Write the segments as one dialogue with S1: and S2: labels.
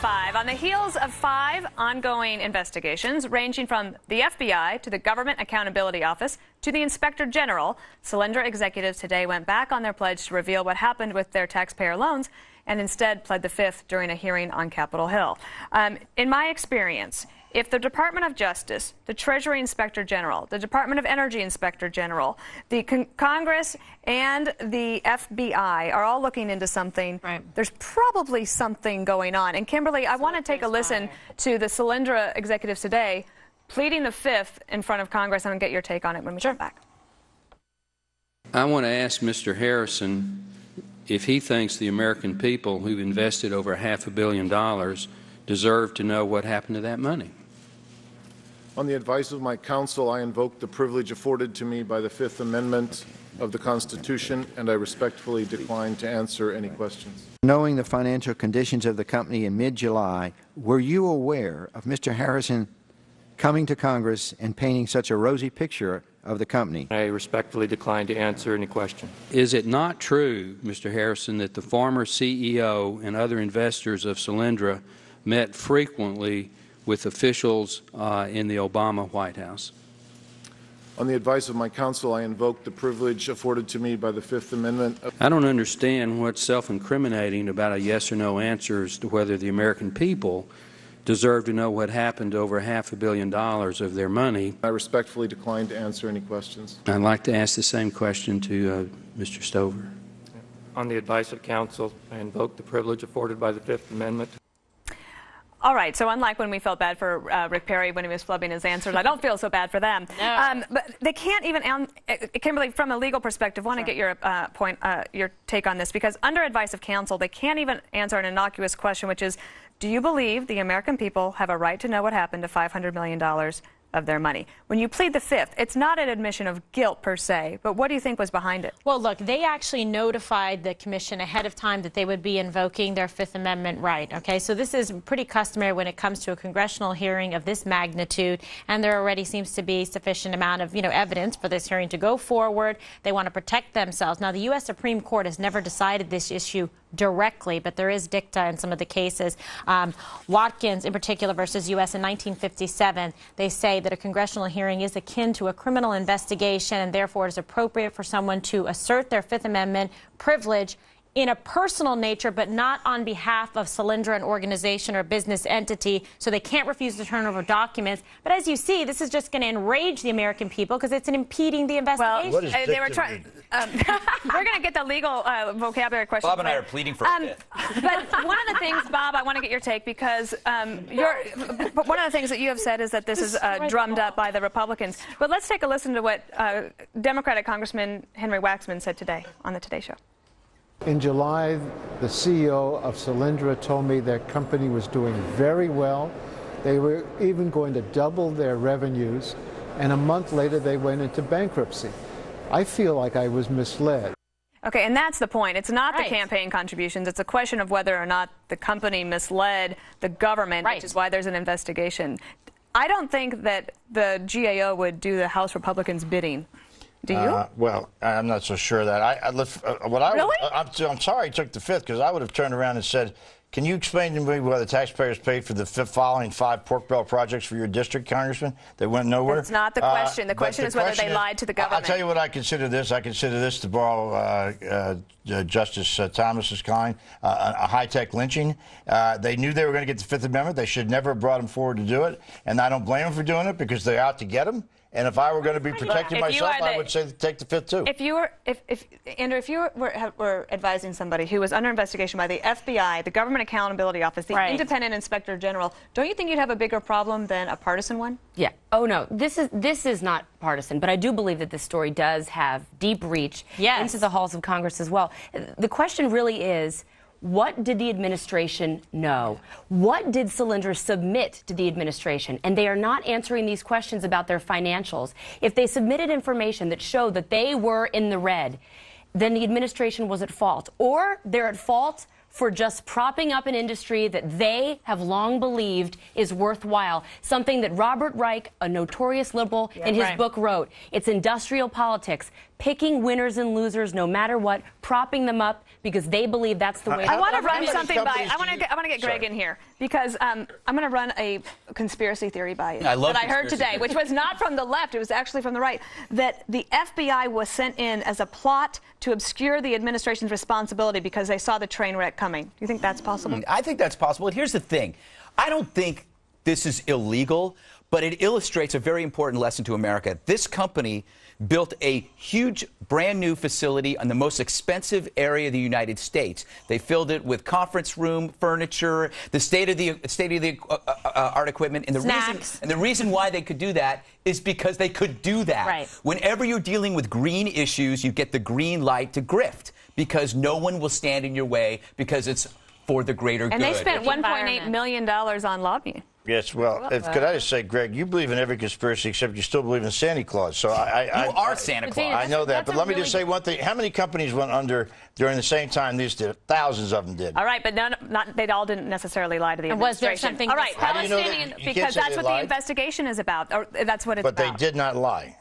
S1: 5. On the heels of 5 ongoing investigations, ranging from the FBI to the Government Accountability Office to the Inspector General, Solyndra executives today went back on their pledge to reveal what happened with their taxpayer loans and instead pled the Fifth during a hearing on Capitol Hill. In my experience, if the Department of Justice, the Treasury Inspector General, the Department of Energy Inspector General, the Congress, and the FBI are all looking into something, right, there's probably something going on. And Kimberly, I want to take a listen to the Solyndra executives today pleading the Fifth in front of Congress, and I'll get your take on it when we come back.
S2: I want to ask Mr. Harrison if he thinks the American people who've invested over $500 million deserve to know what happened to that money.
S3: On the advice of my counsel, I invoke the privilege afforded to me by the Fifth Amendment of the Constitution, and I respectfully decline to answer any questions.
S4: Knowing the financial conditions of the company in mid-July, were you aware of Mr. Harrison coming to Congress and painting such a rosy picture of the company?
S5: I respectfully decline to answer any question.
S2: Is it not true, Mr. Harrison, that the former CEO and other investors of Solyndra met frequently with officials in the Obama White House?
S3: On the advice of my counsel, I invoke the privilege afforded to me by the Fifth Amendment.
S2: I don't understand what's self-incriminating about a yes or no answer as to whether the American people deserve to know what happened to over $500 million of their money.
S3: I respectfully decline to answer any questions.
S2: I'd like to ask the same question to Mr. Stover.
S5: On the advice of counsel, I invoke the privilege afforded by the Fifth Amendment.
S1: All right, so unlike when we felt bad for Rick Perry when he was flubbing his answers, I don't feel so bad for them. No. But they can't even, Kimberly, from a legal perspective, want to get your your take on this, because under advice of counsel, they can't even answer an innocuous question, which is, do you believe the American people have a right to know what happened to $500 million of their money? When you plead the Fifth, it's not an admission of guilt per se, but what do you think was behind it?
S6: Well, look, they actually notified the commission ahead of time that they would be invoking their Fifth Amendment right, okay? So this is pretty customary when it comes to a congressional hearing of this magnitude, and there already seems to be sufficient amount of, evidence for this hearing to go forward. They want to protect themselves. Now, the U.S. Supreme Court has never decided this issue directly, but there is dicta in some of the cases. Watkins, in particular, versus U.S. in 1957, they say that a congressional hearing is akin to a criminal investigation, and therefore it is appropriate for someone to assert their Fifth Amendment privilege in a personal nature, but not on behalf of Solyndra, an organization or business entity, so they can't refuse to turn over documents. But as you see, this is just going to enrage the American people because it's impeding the investigation.
S7: Well,
S1: they were trying. We're going to get the legal vocabulary question.
S7: Bob and I are pleading for a Fifth.
S1: But one of the things, Bob, I want to get your take, because one of the things that you have said is that this is drummed up by the Republicans. But let's take a listen to what Democratic Congressman Henry Waxman said today on the Today Show.
S8: In July, the CEO of Solyndra told me their company was doing very well. They were even going to double their revenues, and a month later they went into bankruptcy. I feel like I was misled.
S1: Okay, and that's the point. It's not the campaign contributions. It's a question of whether or not the company misled the government, which is why there's an investigation. I don't think that the GAO would do the House Republicans' bidding. Do you?
S9: Well, I'm not so sure of that.
S1: Really?
S9: I'm sorry he took the Fifth, because I would have turned around and said, can you explain to me why the taxpayers paid for the following 5 pork barrel projects for your district, Congressman? They went nowhere?
S1: That's not the question. The question is whether they lied to the government.
S9: I'll tell you what I consider this. I consider this, to borrow Justice Thomas's kind, a high-tech lynching. They knew they were going to get the Fifth Amendment. They should never have brought him forward to do it. And I don't blame them for doing it, because they're out to get him. And if I were going to be protecting myself, I would say take the Fifth too.
S1: If you were advising somebody who was under investigation by the FBI, the Government Accountability Office, the Independent Inspector General, don't you think you'd have a bigger problem than a partisan one?
S10: Yeah. Oh no, this is not partisan, but I do believe that this story does have deep reach into the halls of Congress as well. The question really is, what did the administration know? What did Solyndra submit to the administration? And they are not answering these questions about their financials. If they submitted information that showed that they were in the red, then the administration was at fault. Or they're at fault for just propping up an industry that they have long believed is worthwhile. Something that Robert Reich, a notorious liberal, in his book wrote. It's industrial politics. picking winners and losers no matter what, propping them up because they believe that's the way.
S1: I want to run something by. I want to get Greg in here because I'm going to run a conspiracy theory by
S7: I love
S1: that I heard today, which was not from the left. It was actually from the right. That the FBI was sent in as a plot to obscure the administration's responsibility because they saw the train wreck coming. Do you think that's possible?
S7: I think that's possible. And here's the thing. I don't think this is illegal, but it illustrates a very important lesson to America. This company built a huge brand new facility in the most expensive area of the United States. They filled it with conference room furniture, the state of the art equipment, and the reason why they could do that is because they could do that.
S6: Right.
S7: Whenever you're dealing with green issues, you get the green light to grift because no one will stand in your way because it's for the greater good.
S1: And they spent $1.8 million on lobbying.
S9: Yes, well, could I just say, Greg, you believe in every conspiracy except you still believe in Santa Claus. So
S7: you are Santa Claus.
S9: I know that, but let me just say one thing. How many companies went under during the same time these did? Thousands of them did.
S1: All right, but they all didn't necessarily lie to the administration.
S6: Was there something?
S1: All right,
S9: Palestinian,
S1: because that's what the investigation is about. Or that's what it's
S9: about.
S1: But
S9: they did not lie.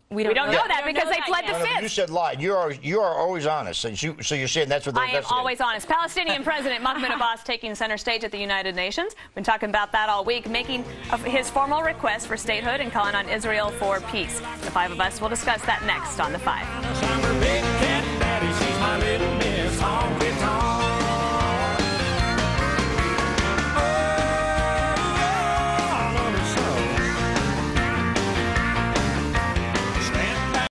S1: We don't know that because they pled the fifth.
S9: You said lie. You are always honest. So you're saying that's what they're investigating.
S1: I am always honest. Palestinian President Mahmoud Abbas taking center stage at the United Nations. We've been talking about that all week, making his formal request for statehood and calling on Israel for peace. The five of us will discuss that next on The Five.